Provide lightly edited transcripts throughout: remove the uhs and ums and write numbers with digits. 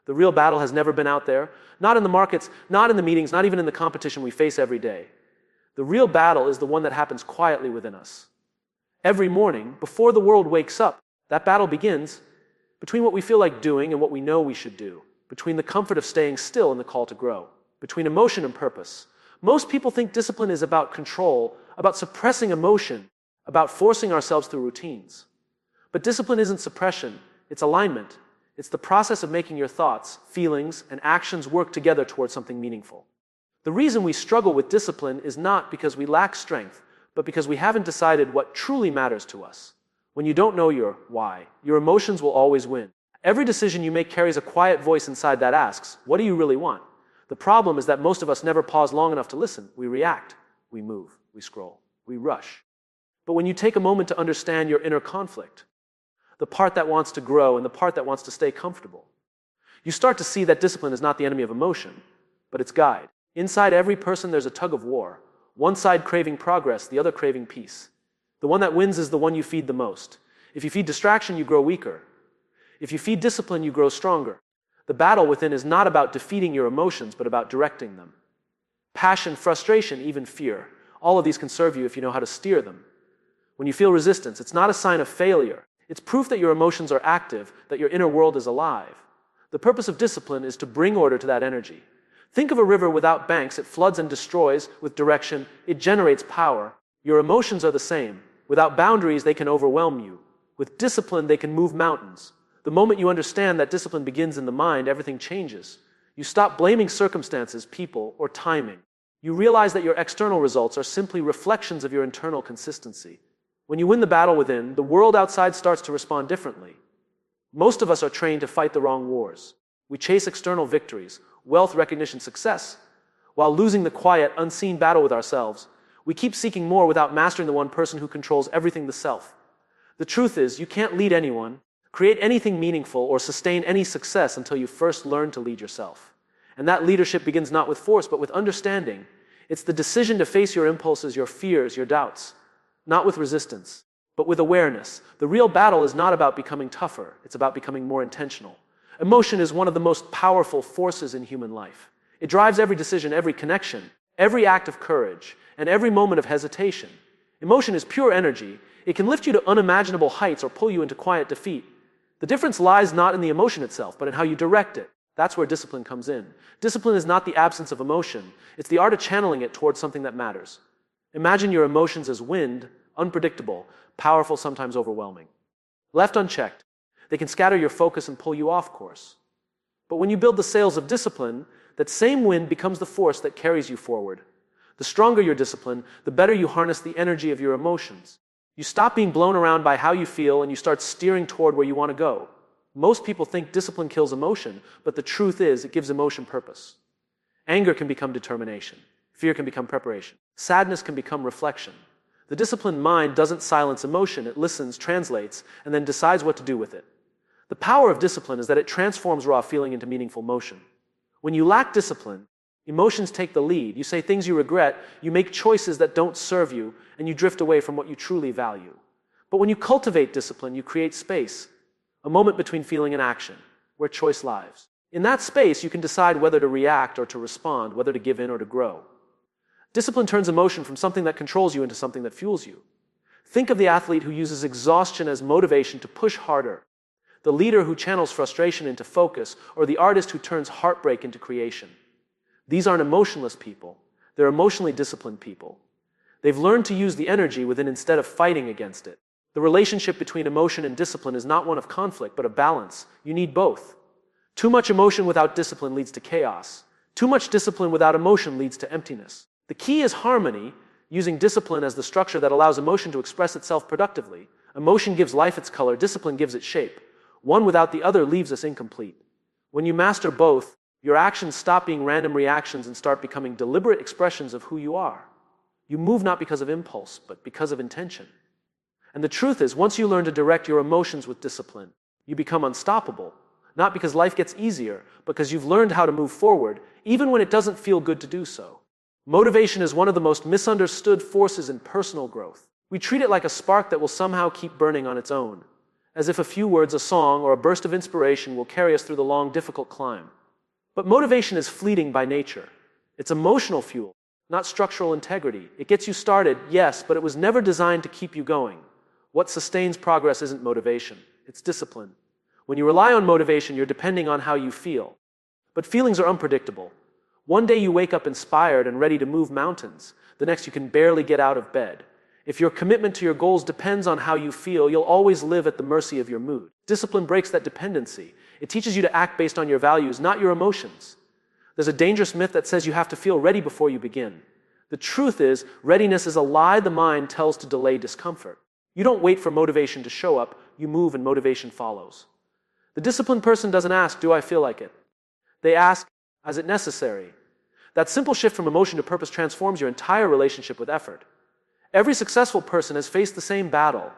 The real battle has never been out there, not in the markets, not in the meetings, not even in the competition we face every day. The real battle is the one that happens quietly within us. Every morning, before the world wakes up, that battle begins between what we feel like doing and what we know we should do, between the comfort of staying still and the call to grow, between emotion and purpose. Most people think discipline is about control, about suppressing emotion, about forcing ourselves through routines. But discipline isn't suppression, it's alignment. It's the process of making your thoughts, feelings, and actions work together towards something meaningful. The reason we struggle with discipline is not because we lack strength, but because we haven't decided what truly matters to us. When you don't know your why, your emotions will always win. Every decision you make carries a quiet voice inside that asks, what do you really want? The problem is that most of us never pause long enough to listen. We react, we move, we scroll, we rush. But when you take a moment to understand your inner conflict, the part that wants to grow and the part that wants to stay comfortable, you start to see that discipline is not the enemy of emotion, but its guide. Inside every person there's a tug of war. One side craving progress, the other craving peace. The one that wins is the one you feed the most. If you feed distraction, you grow weaker. If you feed discipline, you grow stronger. The battle within is not about defeating your emotions, but about directing them. Passion, frustration, even fear. All of these can serve you if you know how to steer them. When you feel resistance, it's not a sign of failure. It's proof that your emotions are active, that your inner world is alive. The purpose of discipline is to bring order to that energy. Think of a river without banks. It floods and destroys. With direction, it generates power. Your emotions are the same. Without boundaries, they can overwhelm you. With discipline, they can move mountains. The moment you understand that discipline begins in the mind, everything changes. You stop blaming circumstances, people, or timing. You realize that your external results are simply reflections of your internal consistency. When you win the battle within, the world outside starts to respond differently. Most of us are trained to fight the wrong wars. We chase external victories, wealth, recognition, success, while losing the quiet, unseen battle with ourselves. We keep seeking more without mastering the one person who controls everything, the self. The truth is, you can't lead anyone, create anything meaningful, or sustain any success until you first learn to lead yourself. And that leadership begins not with force, but with understanding. It's the decision to face your impulses, your fears, your doubts, not with resistance, but with awareness. The real battle is not about becoming tougher, it's about becoming more intentional. Emotion is one of the most powerful forces in human life. It drives every decision, every connection, every act of courage, and every moment of hesitation. Emotion is pure energy. It can lift you to unimaginable heights or pull you into quiet defeat. The difference lies not in the emotion itself, but in how you direct it. That's where discipline comes in. Discipline is not the absence of emotion. It's the art of channeling it towards something that matters. Imagine your emotions as wind, unpredictable, powerful, sometimes overwhelming. Left unchecked, they can scatter your focus and pull you off course. But when you build the sails of discipline, that same wind becomes the force that carries you forward. The stronger your discipline, the better you harness the energy of your emotions. You stop being blown around by how you feel and you start steering toward where you want to go. Most people think discipline kills emotion, but the truth is it gives emotion purpose. Anger can become determination. Fear can become preparation. Sadness can become reflection. The disciplined mind doesn't silence emotion. It listens, translates, and then decides what to do with it. The power of discipline is that it transforms raw feeling into meaningful motion. When you lack discipline, emotions take the lead. You say things you regret, you make choices that don't serve you, and you drift away from what you truly value. But when you cultivate discipline, you create space, a moment between feeling and action, where choice lies. In that space, you can decide whether to react or to respond, whether to give in or to grow. Discipline turns emotion from something that controls you into something that fuels you. Think of the athlete who uses exhaustion as motivation to push harder, the leader who channels frustration into focus, or the artist who turns heartbreak into creation. These aren't emotionless people. They're emotionally disciplined people. They've learned to use the energy within instead of fighting against it. The relationship between emotion and discipline is not one of conflict, but of balance. You need both. Too much emotion without discipline leads to chaos. Too much discipline without emotion leads to emptiness. The key is harmony, using discipline as the structure that allows emotion to express itself productively. Emotion gives life its color, discipline gives it shape. One without the other leaves us incomplete. When you master both, your actions stop being random reactions and start becoming deliberate expressions of who you are. You move not because of impulse, but because of intention. And the truth is, once you learn to direct your emotions with discipline, you become unstoppable. Not because life gets easier, but because you've learned how to move forward, even when it doesn't feel good to do so. Motivation is one of the most misunderstood forces in personal growth. We treat it like a spark that will somehow keep burning on its own. as if a few words, a song, or a burst of inspiration will carry us through the long, difficult climb. But motivation is fleeting by nature. It's emotional fuel, not structural integrity. It gets you started, yes, but it was never designed to keep you going. What sustains progress isn't motivation, it's discipline. When you rely on motivation, you're depending on how you feel. But feelings are unpredictable. One day you wake up inspired and ready to move mountains. The next you can barely get out of bed. If your commitment to your goals depends on how you feel, you'll always live at the mercy of your mood. Discipline breaks that dependency. It teaches you to act based on your values, not your emotions. There's a dangerous myth that says you have to feel ready before you begin. The truth is, readiness is a lie the mind tells to delay discomfort. You don't wait for motivation to show up, you move and motivation follows. The disciplined person doesn't ask, do I feel like it? They ask, is it necessary? That simple shift from emotion to purpose transforms your entire relationship with effort. Every successful person has faced the same battle.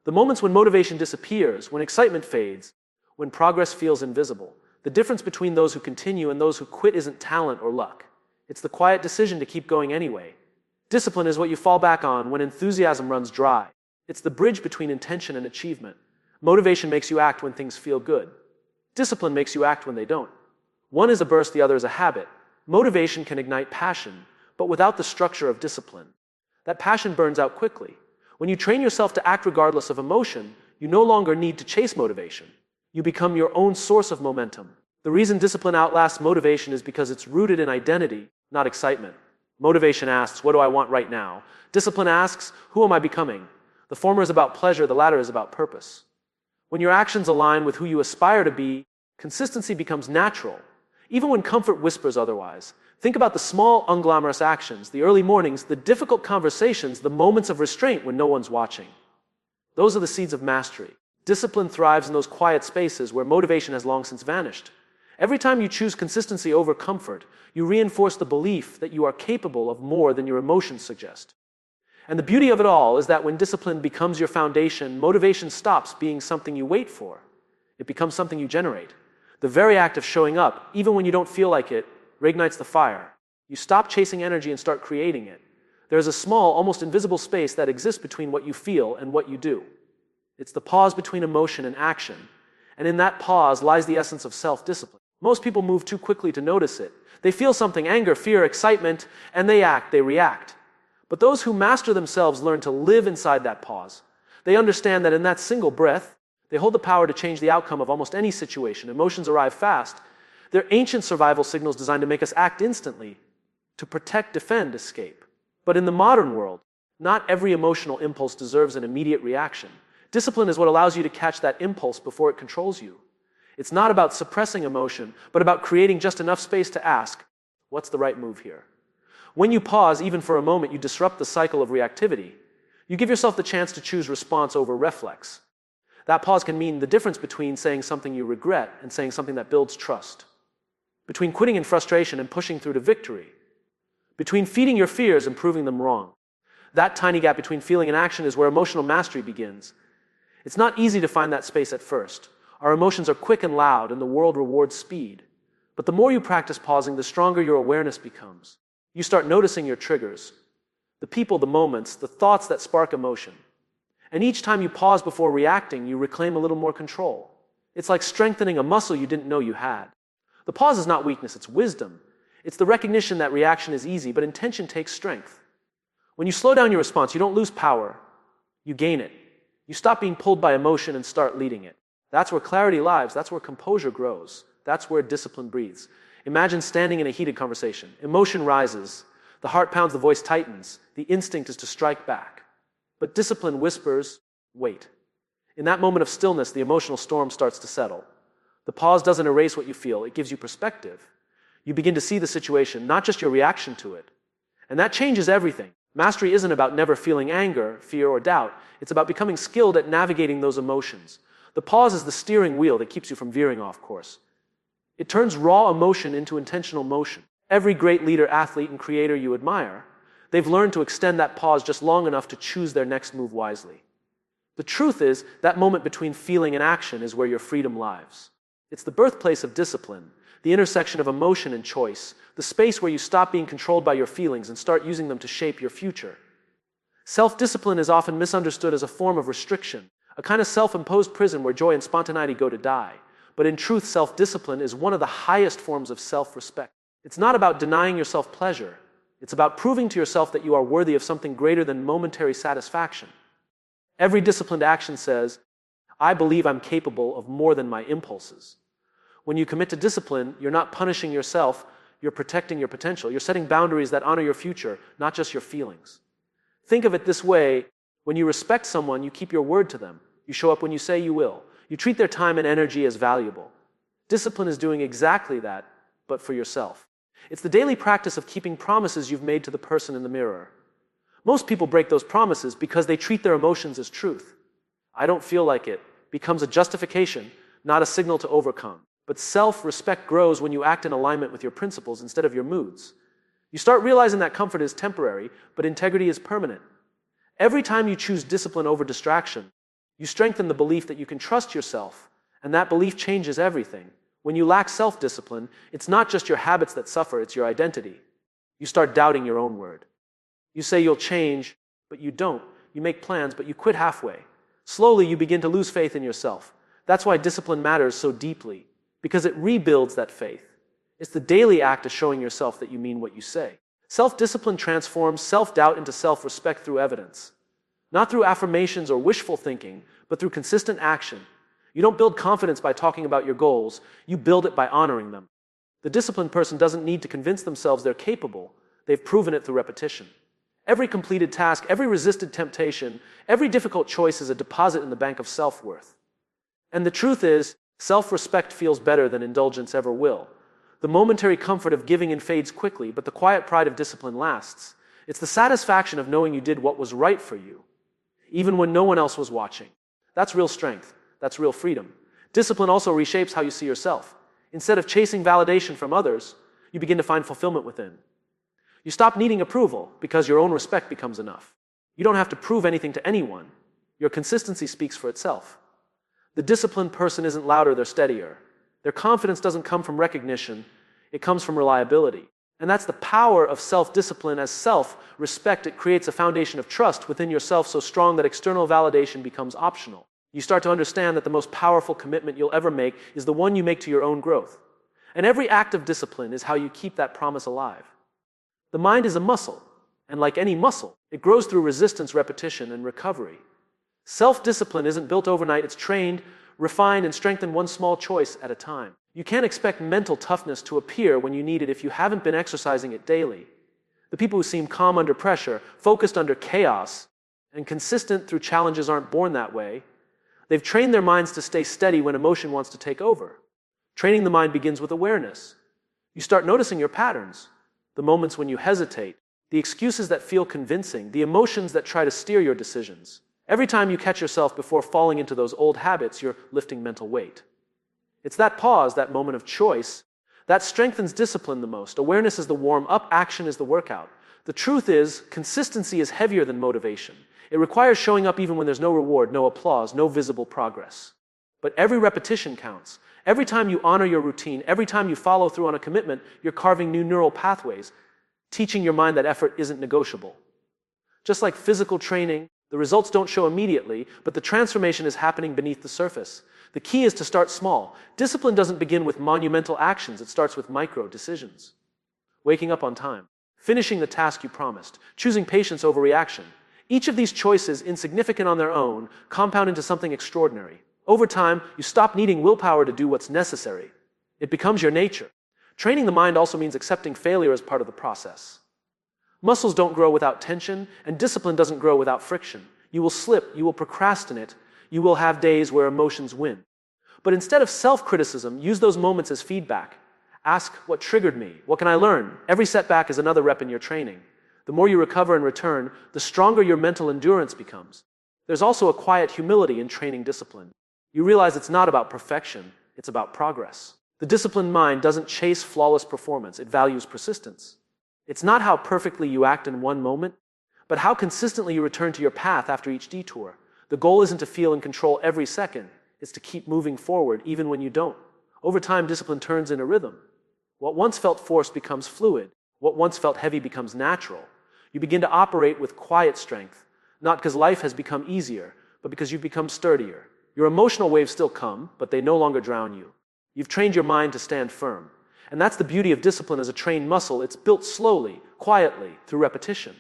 The moments when motivation disappears, when excitement fades, when progress feels invisible. The difference between those who continue and those who quit isn't talent or luck. It's the quiet decision to keep going anyway. Discipline is what you fall back on when enthusiasm runs dry. It's the bridge between intention and achievement. Motivation makes you act when things feel good. Discipline makes you act when they don't. One is a burst, the other is a habit. Motivation can ignite passion, but without the structure of discipline. That passion burns out quickly. When you train yourself to act regardless of emotion, you no longer need to chase motivation. You become your own source of momentum. The reason discipline outlasts motivation is because it's rooted in identity, not excitement. Motivation asks, what do I want right now? Discipline asks, who am I becoming? The former is about pleasure, the latter is about purpose. When your actions align with who you aspire to be, consistency becomes natural, even when comfort whispers otherwise. Think about the small, unglamorous actions, the early mornings, the difficult conversations, the moments of restraint when no one's watching. Those are the seeds of mastery. Discipline thrives in those quiet spaces where motivation has long since vanished. Every time you choose consistency over comfort, you reinforce the belief that you are capable of more than your emotions suggest. And the beauty of it all is that when discipline becomes your foundation, motivation stops being something you wait for. It becomes something you generate. The very act of showing up, even when you don't feel like it, reignites the fire. You stop chasing energy and start creating it. There is a small, almost invisible space that exists between what you feel and what you do. It's the pause between emotion and action. And in that pause lies the essence of self-discipline. Most people move too quickly to notice it. They feel something, anger, fear, excitement, and they act, they react. But those who master themselves learn to live inside that pause. They understand that in that single breath, they hold the power to change the outcome of almost any situation. Emotions arrive fast. They're ancient survival signals designed to make us act instantly, to protect, defend, escape. But in the modern world, not every emotional impulse deserves an immediate reaction. Discipline is what allows you to catch that impulse before it controls you. It's not about suppressing emotion, but about creating just enough space to ask, what's the right move here? When you pause, even for a moment, you disrupt the cycle of reactivity. You give yourself the chance to choose response over reflex. That pause can mean the difference between saying something you regret and saying something that builds trust. Between quitting in frustration and pushing through to victory. Between feeding your fears and proving them wrong. That tiny gap between feeling and action is where emotional mastery begins. It's not easy to find that space at first. Our emotions are quick and loud, and the world rewards speed. But the more you practice pausing, the stronger your awareness becomes. You start noticing your triggers, the people, the moments, the thoughts that spark emotion. And each time you pause before reacting, you reclaim a little more control. It's like strengthening a muscle you didn't know you had. The pause is not weakness, it's wisdom. It's the recognition that reaction is easy, but intention takes strength. When you slow down your response, you don't lose power, you gain it. You stop being pulled by emotion and start leading it. That's where clarity lives, that's where composure grows, that's where discipline breathes. Imagine standing in a heated conversation. Emotion rises, the heart pounds, the voice tightens, the instinct is to strike back. But discipline whispers, wait. In that moment of stillness, the emotional storm starts to settle. The pause doesn't erase what you feel, it gives you perspective. You begin to see the situation, not just your reaction to it. And that changes everything. Mastery isn't about never feeling anger, fear, or doubt. It's about becoming skilled at navigating those emotions. The pause is the steering wheel that keeps you from veering off course. It turns raw emotion into intentional motion. Every great leader, athlete, and creator you admire, they've learned to extend that pause just long enough to choose their next move wisely. The truth is, that moment between feeling and action is where your freedom lives. It's the birthplace of discipline, the intersection of emotion and choice, the space where you stop being controlled by your feelings and start using them to shape your future. Self-discipline is often misunderstood as a form of restriction, a kind of self-imposed prison where joy and spontaneity go to die. But in truth, self-discipline is one of the highest forms of self-respect. It's not about denying yourself pleasure. It's about proving to yourself that you are worthy of something greater than momentary satisfaction. Every disciplined action says, I believe I'm capable of more than my impulses. When you commit to discipline, you're not punishing yourself, you're protecting your potential. You're setting boundaries that honor your future, not just your feelings. Think of it this way: when you respect someone, you keep your word to them. You show up when you say you will. You treat their time and energy as valuable. Discipline is doing exactly that, but for yourself. It's the daily practice of keeping promises you've made to the person in the mirror. Most people break those promises because they treat their emotions as truth. I don't feel like it becomes a justification, not a signal to overcome. But self-respect grows when you act in alignment with your principles instead of your moods. You start realizing that comfort is temporary, but integrity is permanent. Every time you choose discipline over distraction, you strengthen the belief that you can trust yourself, and that belief changes everything. When you lack self-discipline, it's not just your habits that suffer, it's your identity. You start doubting your own word. You say you'll change, but you don't. You make plans, but you quit halfway. Slowly, you begin to lose faith in yourself. That's why discipline matters so deeply, because it rebuilds that faith. It's the daily act of showing yourself that you mean what you say. Self-discipline transforms self-doubt into self-respect through evidence. Not through affirmations or wishful thinking, but through consistent action. You don't build confidence by talking about your goals, you build it by honoring them. The disciplined person doesn't need to convince themselves they're capable. They've proven it through repetition. Every completed task, every resisted temptation, every difficult choice is a deposit in the bank of self-worth. And the truth is, self-respect feels better than indulgence ever will. The momentary comfort of giving in fades quickly, but the quiet pride of discipline lasts. It's the satisfaction of knowing you did what was right for you, even when no one else was watching. That's real strength. That's real freedom. Discipline also reshapes how you see yourself. Instead of chasing validation from others, you begin to find fulfillment within. You stop needing approval because your own respect becomes enough. You don't have to prove anything to anyone. Your consistency speaks for itself. The disciplined person isn't louder, they're steadier. Their confidence doesn't come from recognition, it comes from reliability. And that's the power of self-discipline as self-respect. It creates a foundation of trust within yourself so strong that external validation becomes optional. You start to understand that the most powerful commitment you'll ever make is the one you make to your own growth. And every act of discipline is how you keep that promise alive. The mind is a muscle, and like any muscle, it grows through resistance, repetition, and recovery. Self-discipline isn't built overnight, it's trained, refined, and strengthened one small choice at a time. You can't expect mental toughness to appear when you need it if you haven't been exercising it daily. The people who seem calm under pressure, focused under chaos, and consistent through challenges aren't born that way. They've trained their minds to stay steady when emotion wants to take over. Training the mind begins with awareness. You start noticing your patterns, the moments when you hesitate, the excuses that feel convincing, the emotions that try to steer your decisions. Every time you catch yourself before falling into those old habits, you're lifting mental weight. It's that pause, that moment of choice, that strengthens discipline the most. Awareness is the warm-up, action is the workout. The truth is, consistency is heavier than motivation. It requires showing up even when there's no reward, no applause, no visible progress. But every repetition counts. Every time you honor your routine, every time you follow through on a commitment, you're carving new neural pathways, teaching your mind that effort isn't negotiable. Just like physical training, the results don't show immediately, but the transformation is happening beneath the surface. The key is to start small. Discipline doesn't begin with monumental actions, it starts with micro decisions. Waking up on time, finishing the task you promised, choosing patience over reaction. Each of these choices, insignificant on their own, compound into something extraordinary. Over time, you stop needing willpower to do what's necessary. It becomes your nature. Training the mind also means accepting failure as part of the process. Muscles don't grow without tension, and discipline doesn't grow without friction. You will slip, you will procrastinate, you will have days where emotions win. But instead of self-criticism, use those moments as feedback. Ask, what triggered me? What can I learn? Every setback is another rep in your training. The more you recover and return, the stronger your mental endurance becomes. There's also a quiet humility in training discipline. You realize it's not about perfection, it's about progress. The disciplined mind doesn't chase flawless performance, it values persistence. It's not how perfectly you act in one moment, but how consistently you return to your path after each detour. The goal isn't to feel in control every second, it's to keep moving forward even when you don't. Over time, discipline turns into rhythm. What once felt forced becomes fluid. What once felt heavy becomes natural. You begin to operate with quiet strength, not because life has become easier, but because you've become sturdier. Your emotional waves still come, but they no longer drown you. You've trained your mind to stand firm. And that's the beauty of discipline as a trained muscle. It's built slowly, quietly, through repetition.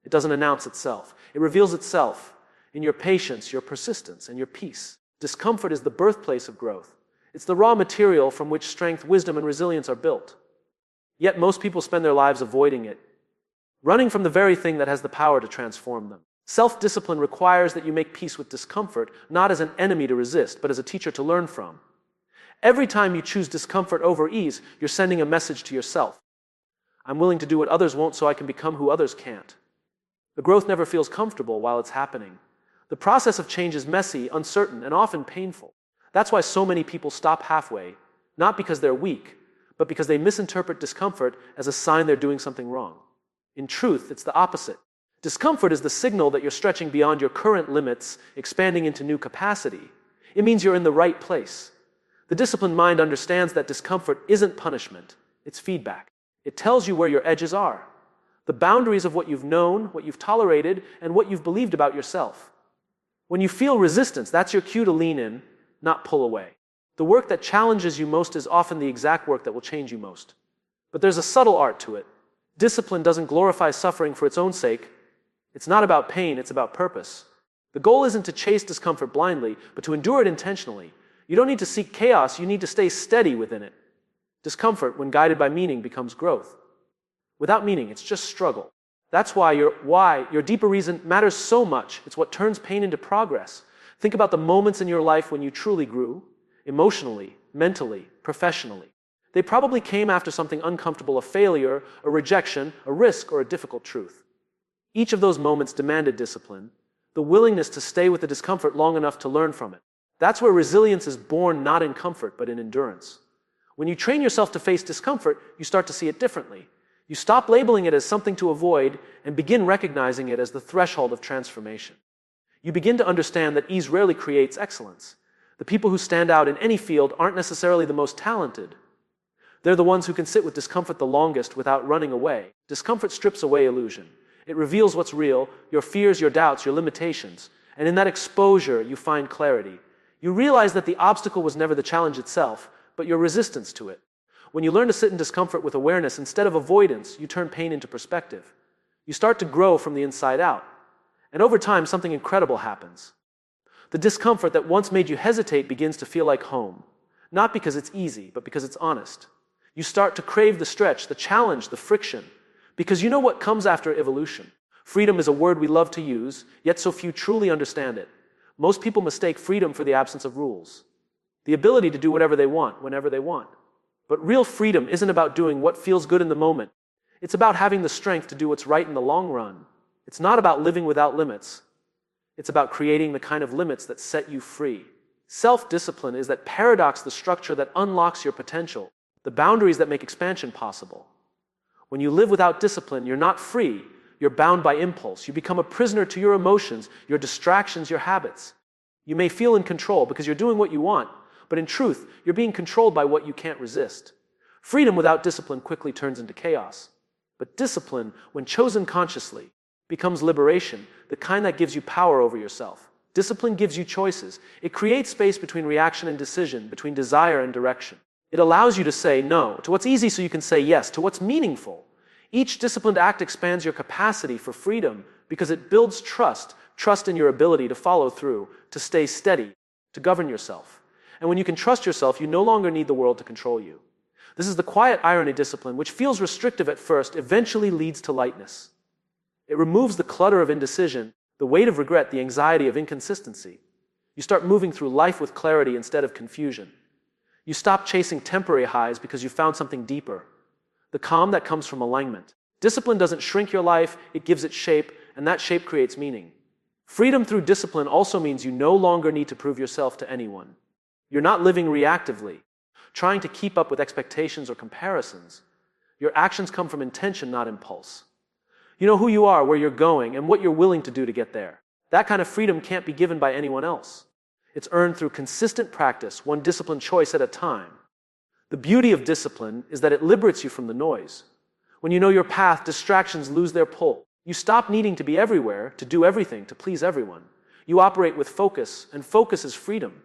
It doesn't announce itself. It reveals itself in your patience, your persistence, and your peace. Discomfort is the birthplace of growth. It's the raw material from which strength, wisdom, and resilience are built. Yet most people spend their lives avoiding it, running from the very thing that has the power to transform them. Self-discipline requires that you make peace with discomfort, not as an enemy to resist, but as a teacher to learn from. Every time you choose discomfort over ease, you're sending a message to yourself. I'm willing to do what others won't so I can become who others can't. The growth never feels comfortable while it's happening. The process of change is messy, uncertain, and often painful. That's why so many people stop halfway, not because they're weak, but because they misinterpret discomfort as a sign they're doing something wrong. In truth, it's the opposite. Discomfort is the signal that you're stretching beyond your current limits, expanding into new capacity. It means you're in the right place. The disciplined mind understands that discomfort isn't punishment, it's feedback. It tells you where your edges are, the boundaries of what you've known, what you've tolerated, and what you've believed about yourself. When you feel resistance, that's your cue to lean in, not pull away. The work that challenges you most is often the exact work that will change you most. But there's a subtle art to it. Discipline doesn't glorify suffering for its own sake. It's not about pain, it's about purpose. The goal isn't to chase discomfort blindly, but to endure it intentionally. You don't need to seek chaos, you need to stay steady within it. Discomfort, when guided by meaning, becomes growth. Without meaning, it's just struggle. That's why your deeper reason matters so much. It's what turns pain into progress. Think about the moments in your life when you truly grew, emotionally, mentally, professionally. They probably came after something uncomfortable, a failure, a rejection, a risk, or a difficult truth. Each of those moments demanded discipline, the willingness to stay with the discomfort long enough to learn from it. That's where resilience is born, not in comfort, but in endurance. When you train yourself to face discomfort, you start to see it differently. You stop labeling it as something to avoid and begin recognizing it as the threshold of transformation. You begin to understand that ease rarely creates excellence. The people who stand out in any field aren't necessarily the most talented. They're the ones who can sit with discomfort the longest without running away. Discomfort strips away illusion. It reveals what's real, your fears, your doubts, your limitations. And in that exposure, you find clarity. You realize that the obstacle was never the challenge itself, but your resistance to it. When you learn to sit in discomfort with awareness instead of avoidance, you turn pain into perspective. You start to grow from the inside out. And over time, something incredible happens. The discomfort that once made you hesitate begins to feel like home. Not because it's easy, but because it's honest. You start to crave the stretch, the challenge, the friction, because you know what comes after evolution. Freedom is a word we love to use, yet so few truly understand it. Most people mistake freedom for the absence of rules, the ability to do whatever they want, whenever they want. But real freedom isn't about doing what feels good in the moment. It's about having the strength to do what's right in the long run. It's not about living without limits. It's about creating the kind of limits that set you free. Self-discipline is that paradox, the structure that unlocks your potential, the boundaries that make expansion possible. When you live without discipline, you're not free. You're bound by impulse. You become a prisoner to your emotions, your distractions, your habits. You may feel in control because you're doing what you want, but in truth, you're being controlled by what you can't resist. Freedom without discipline quickly turns into chaos. But discipline, when chosen consciously, becomes liberation, the kind that gives you power over yourself. Discipline gives you choices. It creates space between reaction and decision, between desire and direction. It allows you to say no to what's easy so you can say yes to what's meaningful. Each disciplined act expands your capacity for freedom because it builds trust in your ability to follow through, to stay steady, to govern yourself. And when you can trust yourself, you no longer need the world to control you. This is the quiet irony discipline, which feels restrictive at first, eventually leads to lightness. It removes the clutter of indecision, the weight of regret, the anxiety of inconsistency. You start moving through life with clarity instead of confusion. You stop chasing temporary highs because you found something deeper, the calm that comes from alignment. Discipline doesn't shrink your life, it gives it shape, and that shape creates meaning. Freedom through discipline also means you no longer need to prove yourself to anyone. You're not living reactively, trying to keep up with expectations or comparisons. Your actions come from intention, not impulse. You know who you are, where you're going, and what you're willing to do to get there. That kind of freedom can't be given by anyone else. It's earned through consistent practice, one disciplined choice at a time. The beauty of discipline is that it liberates you from the noise. When you know your path, distractions lose their pull. You stop needing to be everywhere, to do everything, to please everyone. You operate with focus, and focus is freedom.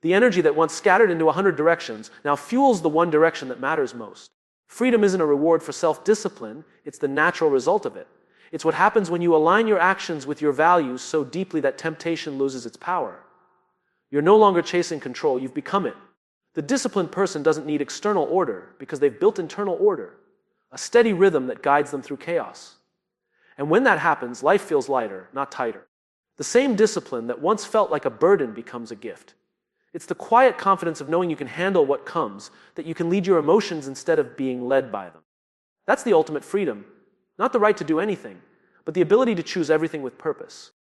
The energy that once scattered into 100 directions now fuels the one direction that matters most. Freedom isn't a reward for self-discipline, it's the natural result of it. It's what happens when you align your actions with your values so deeply that temptation loses its power. You're no longer chasing control, you've become it. The disciplined person doesn't need external order because they've built internal order, a steady rhythm that guides them through chaos. And when that happens, life feels lighter, not tighter. The same discipline that once felt like a burden becomes a gift. It's the quiet confidence of knowing you can handle what comes, that you can lead your emotions instead of being led by them. That's the ultimate freedom. Not the right to do anything, but the ability to choose everything with purpose.